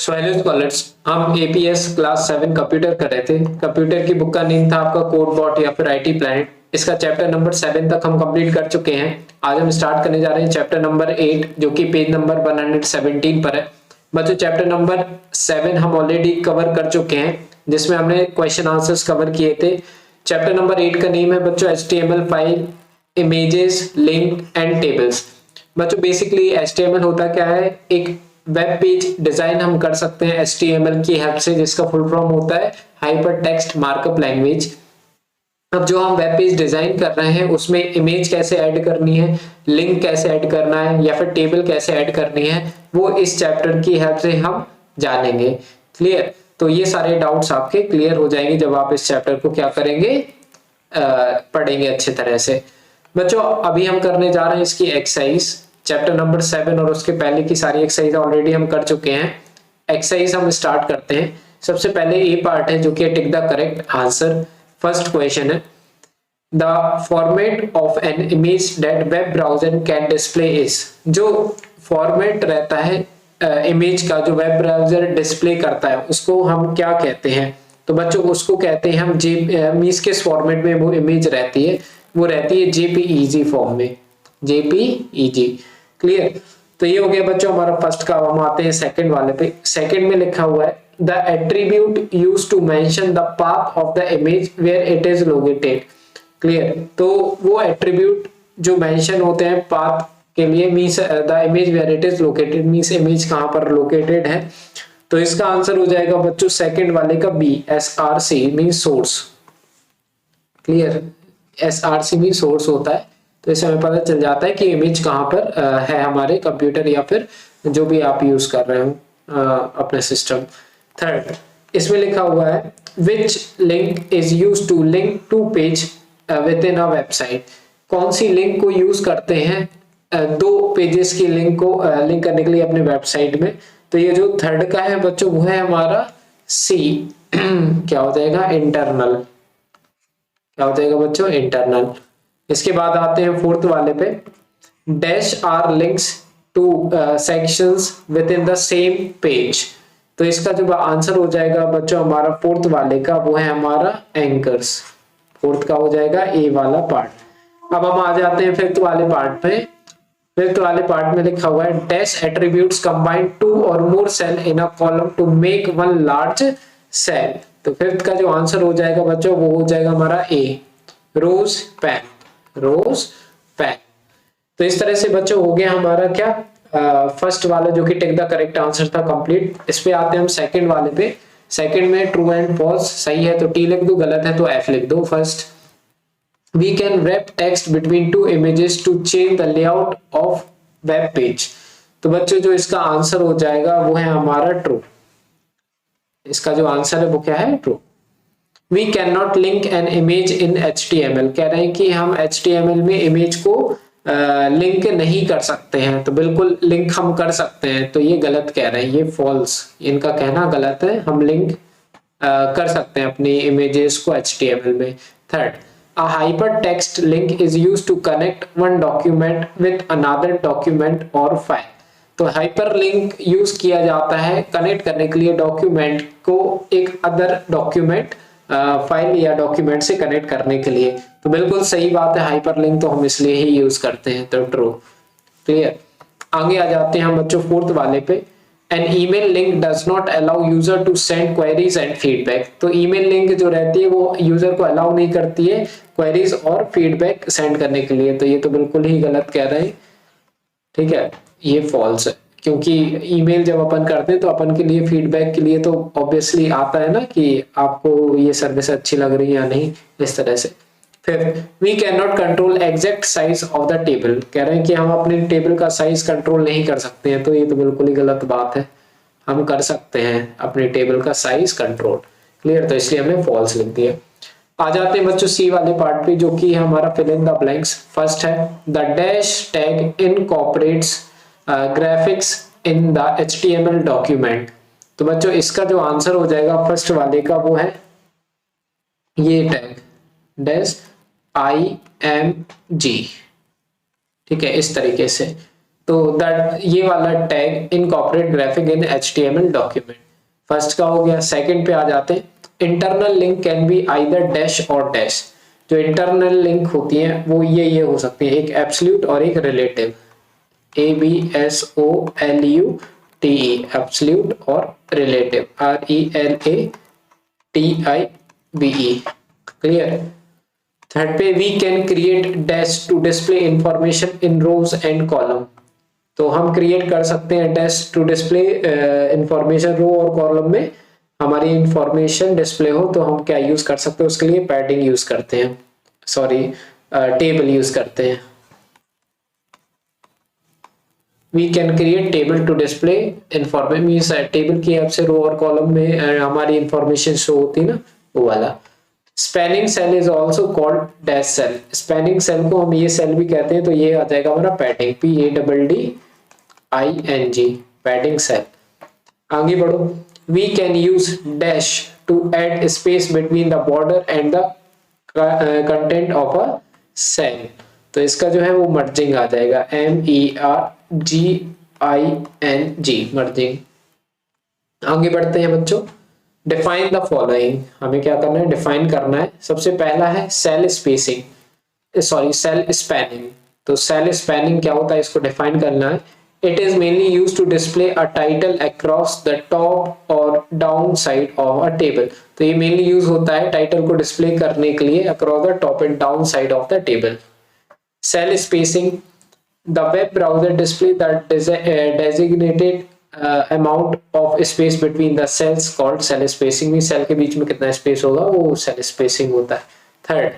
So hello scholars, हम APS class 7 computer कर रहे थे। कंप्यूटर की बुक का नेम था आपका कोड बॉट या फिर आईटी प्लैनेट। इसका चैप्टर नंबर 7 तक हम कंप्लीट कर चुके हैं। आज हम स्टार्ट करने जा रहे हैं चैप्टर नंबर 8 जो कि पेज नंबर 117 पर है। बच्चों चैप्टर नंबर 7 हम ऑलरेडी कवर कर चुके हैं जिसमें हमने क्वेश्चन आंसर्स कवर किए थे। चैप्टर नंबर 8 का नेम है बच्चों HTML file, images, link and tables. बच्चों बेसिकली एचटीएमएल होता क्या है, एक वेब पेज डिजाइन हम कर सकते हैं HTML की हेल्प से, जिसका फुल फॉर्म होता है हाइपर टेक्स्ट मार्कअप लैंग्वेज। अब जो हम वेब पेज डिजाइन कर रहे हैं उसमें इमेज कैसे ऐड करनी है, लिंक कैसे ऐड करना है या फिर टेबल कैसे ऐड करनी है, वो इस चैप्टर की हेल्प से हम जानेंगे। क्लियर? तो ये सारे डाउट्स आपके क्लियर हो जाएंगे जब आप इस चैप्टर को क्या करेंगे, पढ़ेंगे अच्छे तरह से। बच्चों अभी हम करने जा रहे हैं इसकी एक्सरसाइज चैप्टर नंबर 7 और उसके पहले की सारी एक्सरसाइज ऑलरेडी हम कर चुके हैं। एक्सरसाइज हम स्टार्ट करते हैं। सबसे पहले ए पार्ट है जो कि tick the correct answer. First question है the format of an image that web browser can display is. जो फॉर्मेट रहता है इमेज का जो वेब ब्राउजर डिस्प्ले करता है उसको हम क्या कहते हैं? तो बच्चों उसको कहते हैं हम मीन्स किस फॉर्मेट में वो इमेज रहती है, वो रहती है JPEG फॉर्म में, JPEG। क्लियर? तो ये हो गया बच्चों हमारा फर्स्ट का। हम आते हैं सेकंड वाले पे। सेकंड में लिखा हुआ है the attribute used to mention the path of the image where it is located. Clear? तो वो एट्रीब्यूट जो मेंशन होते हैं पाथ के लिए means the image where it is located, means image कहां पर लोकेटेड है। तो इसका आंसर हो जाएगा बच्चों सेकंड वाले का B, SRC means source. Clear? SRC means source होता है। तो इससे हमें पता चल जाता है कि इमेज कहां पर है हमारे कंप्यूटर या फिर जो भी आप यूज कर रहे हो अपने सिस्टम। थर्ड इसमें लिखा हुआ है which link is use to link to page with in a website. कौन सी लिंक को यूज करते हैं दो पेजेस की लिंक को लिंक करने के लिए अपने वेबसाइट में? तो ये जो थर्ड का है बच्चों वो है हमारा C क्या हो जाएगा, इंटरनल। क्या हो जाएगा बच्चों, इंटरनल। इसके बाद आते हैं फोर्थ वाले पे dash are links to sections within the same page. तो इसका जो आंसर हो जाएगा बच्चों हमारा फोर्थ वाले का वो है हमारा एंकर्स। फोर्थ का हो जाएगा A वाला पार्ट। अब हम आ जाते हैं फिफ्थ वाले पार्ट पे। फिफ्थ वाले पार्ट में लिखा हुआ है dash attributes combine two or more cell in a column to make one large cell. तो फिफ्थ का जो आंसर हो जाएगा बच्चों वो हो जाएगा हमारा A, rowspan. Rowspan. तो इस तरह से बच्चों हो गया हमारा क्या फर्स्ट वाला जो कि टिक द करेक्ट आंसर था कंप्लीट। इस पे आते हैं हम सेकंड वाले पे। सेकंड में ट्रू एंड फॉल्स, सही है तो T लिख दो, गलत है तो F लिख दो। First we can wrap text between two images to change the layout of web page। तो बच्चों जो इसका आंसर हो जाएगा वो है हमारा ट्रू। इसका जो आंसर है वो क्या है, true. We cannot link an image in HTML। कह रहे हैं कि हम HTML में इमेज को लिंक नहीं कर सकते हैं। तो बिल्कुल लिंक हम कर सकते हैं, तो ये गलत कह रहे हैं, ये फॉल्स, इनका कहना गलत है। हम लिंक कर सकते हैं अपनी इमेजेस को HTML में। Third a hypertext link is used to connect one document with another document or file। तो हाइपरलिंक यूज किया जाता है कनेक्ट करने के लिए डॉक्यूमेंट को एक अदर डॉक्यूमेंट फाइल या डॉक्यूमेंट से कनेक्ट करने के लिए। तो बिल्कुल सही बात है, हाइपरलिंक तो हम इसलिए ही यूज करते हैं, तो ट्रू। क्लियर? आगे आ जाते हैं हम बच्चों फोर्थ वाले पे। An email link does not allow user to send queries and feedback। तो email लिंक जो रहती है वो यूजर को अलाउ नहीं करती है क्वेरीज और फीडबैक सेंड करने के लिए। तो ये तो बिल्कुल ही गलत कह रहे हैं। ठीक है, ये फॉल्स है, क्योंकि ईमेल जब अपन करते हैं तो अपन के लिए फीडबैक के लिए तो ऑब्वियसली आता है ना कि आपको ये सर्विस अच्छी लग रही है या नहीं, इस तरह से। फिर we can not control exact size of the table. कह रहे हैं कि हम अपने टेबल का साइज कंट्रोल नहीं कर सकते हैं। तो ये तो बिल्कुल ही गलत बात है, हम कर सकते हैं अपने टेबल का साइज कंट्रोल। क्लियर? तो इसलिए हमने फॉल्स लिख दिया। आ जाते हैं बच्चों C वाले पार्ट पे जो कि हमारा fill in the blanks. First है the dash tag incorporates graphics in the HTML document. तो बच्चों इसका जो आंसर हो जाएगा फर्स्ट वाले का वो है ये टैग डैश IMG। ठीक है, इस तरीके से। तो दैट ये वाला टैग इनकॉर्पोरेट ग्राफिक इन HTML डॉक्यूमेंट, फर्स्ट का हो गया। सेकंड पे आ जाते हैं, internal link can be either dash और डैश। जो इंटरनल लिंक होती है वो ये हो सकती है, एक एब्सोल्यूट और एक रिलेटिव, ABSOLUTE, एब्सोल्यूट और रिलेटिव RELATIVE, क्लियर। थर्ड पे, we can create dash to display information in rows and column. तो हम क्रिएट कर सकते हैं dash to display information, row और कॉलम में हमारी इंफॉर्मेशन डिस्प्ले हो तो हम क्या यूज कर सकते हैं, उसके लिए पैडिंग यूज करते हैं, सॉरी टेबल यूज करते हैं। We can create table to display information, means table की हेल्प से रो और कॉलम में हमारी इंफॉर्मेशन शो होती है ना, वो वाला। Spanning cell is also called dash cell, spanning cell को हम ये सेल भी कहते हैं, तो ये आ जाएगा हमारा पैडिंग, PADDING, पैडिंग सेल। आगे बढ़ो, we can use dash to add space between the border and the content of a cell, तो इसका जो है वो मर्जिंग आ जाएगा, MERGING, मर्जिंग। आगे बढ़ते हैं बच्चों, डिफाइन द फॉलोइंग, हमें क्या करना है, डिफाइन करना है। सबसे पहला है cell spacing, sorry cell spanning. तो सेल स्पैनिंग क्या होता है, इसको डिफाइन करना है। It is mainly used to display a title across the top और down side of a table. तो ये मेनली यूज होता है टाइटल को डिस्प्ले करने के लिए across the top and down side of the table. Cell spacing, the web browser display that designated amount of space between the cells called cell spacing, में cell के बीच में कितना स्पेस होगा वो सेल स्पेसिंग होता है। थर्ड,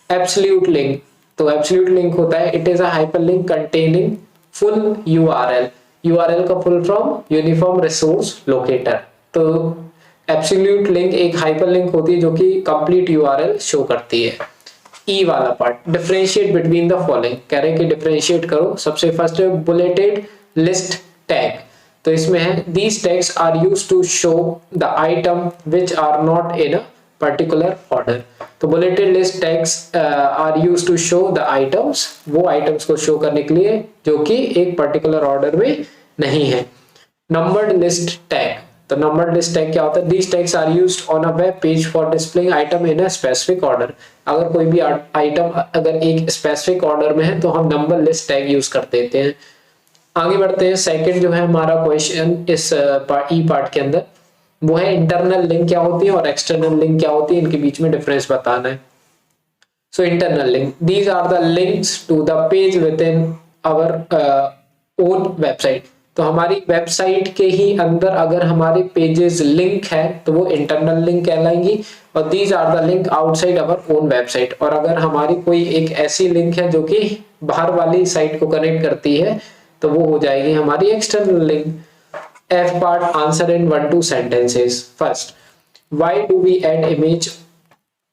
एब्सोल्यूट लिंक, तो absolute link होता है, it is a hyperlink containing full URL, URL का full form uniform resource locator. तो एब्सोल्यूट लिंक एक हाइपरलिंक होती है जो कि कंप्लीट URL शो करती है। ई वाला part, differentiate between the following, कह रहे हैं कि डिफरेंशिएट करो। सबसे फर्स्ट है बुलेटेड लिस्ट टैग, तो इसमें है these tags are used to show the item which are not in a particular order. तो bulleted list tags are used to show the items, वो आइटम्स को शो करने के लिए जो कि एक पर्टिकुलर ऑर्डर में नहीं है। नंबर्ड लिस्ट टैग, तो नंबर्ड लिस्ट टैग क्या होता है, these tags are used on a web page for displaying item in a specific order। अगर कोई भी आइटम अगर एक स्पेसिफिक ऑर्डर में है तो हम नंबर लिस्ट टैग यूज कर देते हैं। आगे बढ़ते हैं, सेकंड जो है हमारा क्वेश्चन इस ई पार्ट के अंदर, वो है इंटरनल लिंक क्या होती है और एक्सटर्नल लिंक क्या होती है, इनके बीच में डिफरेंस बताना है। So internal link, these are the links to the page within our own website. तो हमारी वेबसाइट के ही अंदर अगर हमारे पेजेस लिंक है तो वो इंटरनल लिंक कहलाएंगी, और these are the link outside our own website. और अगर हमारी कोई एक ऐसी लिंक है जो कि बाहर वाली साइट को कनेक्ट करती है तो वो हो जाएगी हमारी external link. F part, answer in 1-2 sentences. First, why do we add image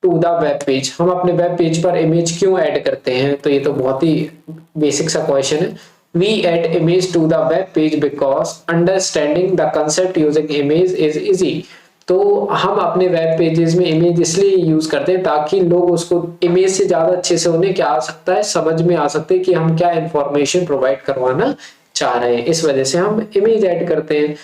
to the web page, हम अपने वेब पेज पर इमेज क्यों ऐड करते हैं, तो ये तो बहुत ही बेसिक सा क्वेश्चन है। We add image to the web page because understanding the concept using image is easy। तो हम अपने वेब पेजेस में इमेज इसलिए यूज करते हैं ताकि लोग उसको इमेज से ज्यादा अच्छे से उन्हें क्या आ सकता है, समझ में आ सकते हैं कि हम क्या इंफॉर्मेशन प्रोवाइड करवाना चाह रहे हैं, इस वजह से हम इमेज ऐड करते हैं।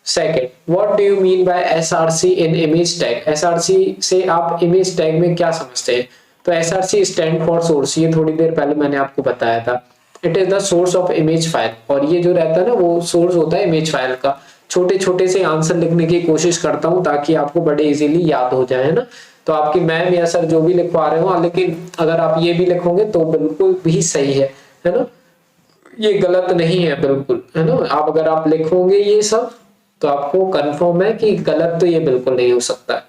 Second, what do you mean by SRC in image tag, SRC से आप इमेज टैग में क्या समझते हैं, तो SRC स्टैंड फॉर सोर्स, ये थोड़ी देर पहले मैंने आपको बताया था। It is the source of image file, और ये जो रहता है ना वो सोर्स होता है इमेज फाइल का। छोटे छोटे से आंसर लिखने की कोशिश करता हूं ताकि आपको बड़े इजीली याद हो जाए ना, तो आपकी मैम या सर जो भी लिखवा रहे हो, लेकिन अगर आप ये भी लिखोगे तो बिल्कुल भी सही है ना, ये गलत नहीं है बिल्कुल, है ना। आप अगर आप लिखोगे ये सब तो आपको कंफर्म है कि गलत तो ये बिल्कुल नहीं हो सकता है।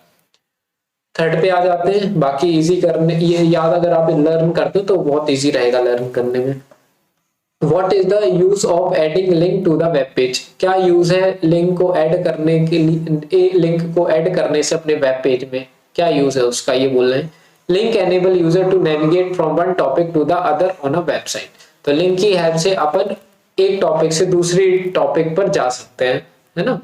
थर्ड पे आ जाते हैं, बाकी इजी करने, ये याद अगर आप लर्न करते हो तो बहुत इजी रहेगा लर्न करने में। What is the use of adding link to the web page, क्या यूज है लिंक को ऐड करने के लिए, लिंक को ऐड करने से अपने वेब पेज में क्या यूज है उसका, ये बोल रहे हैं। Link enable user to navigate from one topic to the other on a website, तो लिंक की हेल्प से अपन एक टॉपिक से दूसरी टॉपिक पर जा सकते हैं, है ना।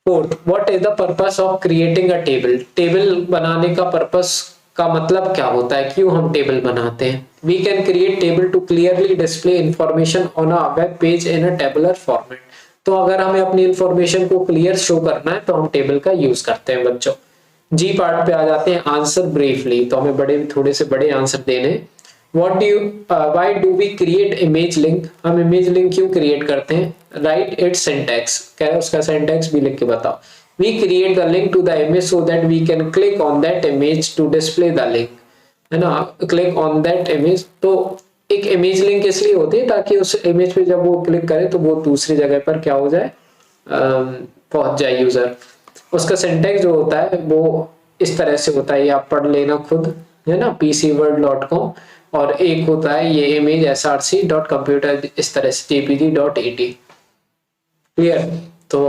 Fourth, what is the purpose of creating a table, table बनाने का पर्पस का मतलब क्या होता है, क्यों हम टेबल बनाते हैं। We can create table to clearly display information on a web page in a tabular format. तो अगर हमें अपनी इंफॉर्मेशन को क्लियर शो करना है तो हम टेबल का यूज करते हैं बच्चों। जी पार्ट पे आ जाते हैं, आंसर ब्रीफली। तो हमें थोड़े से बड़े आंसर देने। Why do we create image link, हम इमेज लिंक क्यों क्रिएट करते हैं। राइट इट्स सिंटैक्स, क्या है उसका सिंटैक्स भी लिख के बताओ। We create the link to the image so that we can click on that image to display the link, है ना। क्लिक ऑन दैट इमेज, तो एक इमेज लिंक इसलिए होती है ताकि उस इमेज पे जब वो क्लिक करे तो वो दूसरी जगह पर क्या हो जाए, पहुंच जाए यूजर। उसका सिंटैक्स जो होता है वो इस तरह से होता है, ये आप पढ़ लेना खुद, है ना, pcword.com। और एक होता है ये इमेज src.computer, इस तरह से jpg.at। क्लियर। तो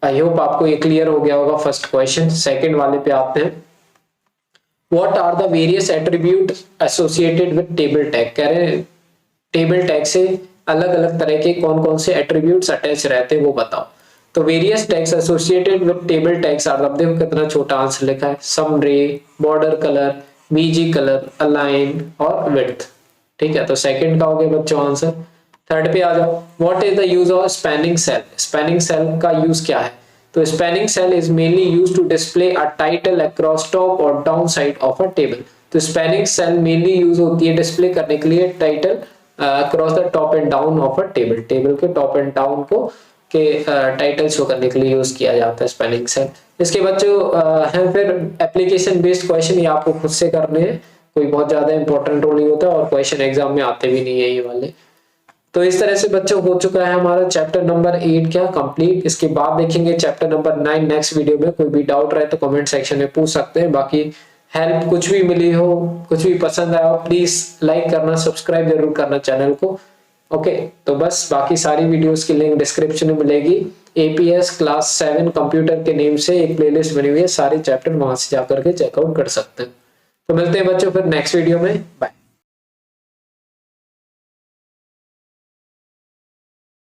आई होप आपको ये क्लियर हो गया होगा फर्स्ट क्वेश्चन। सेकंड वाले पे आते हैं। What are the various attribute associated with table tag, कह रहे हैं टेबल टैग से अलग अलग तरह के कौन कौन से एट्रीब्यूट्स अटैच रहते हैं वो बताओ। तो various tags associated with table tags are, अब देखो कितना छोटा आंसर लिखा है, summary, border colour, BG colour, align और विड्थ। ठीक है, तो सेकंड का हो गया बच्चों आंसर। थर्ड पे आ जाओ। What is the use of spanning cell, spanning cell का यूज क्या है। तो spanning cell is mainly used to display a title across top और down side of a table. तो स्पैनिंग सेल मेनली यूज होती है डिस्प्ले करने के लिए title across the top and down of a table, table के top and down को के टाइटल शो करने के लिए यूज किया जाता है स्पैनिंग सेल। इसके बच्चों हैं फिर एप्लीकेशन बेस्ड क्वेश्चन, ये आपको खुद से करने हैं, कोई बहुत ज्यादा इंपॉर्टेंट रोल नहीं होता और क्वेश्चन एग्जाम में आते भी नहीं है ये वाले। तो इस तरह से बच्चों हो चुका है हमारा चैप्टर नंबर 8 क्या कंप्लीट। इसके बाद देखेंगे चैप्टर नंबर 9 नेक्स्ट वीडियो में। कोई भी डाउट रहे तो कमेंट सेक्शन में पूछ सकते हैं। बाकी हेल्प कुछ भी मिली हो, कुछ भी पसंद आया हो, प्लीज लाइक करना, सब्सक्राइब जरूर करना चैनल को। ओके, तो बस बाकी सारी वीडियोस की लिंक डिस्क्रिप्शन में मिलेगी। एपीएस क्लास 7 कंप्यूटर के नेम से एक प्लेलिस्ट बनी हुई है, सारे चैप्टर वहां से जाकर के चेकआउट कर सकते हैं। तो मिलते हैं बच्चों फिर नेक्स्ट वीडियो में, बाय।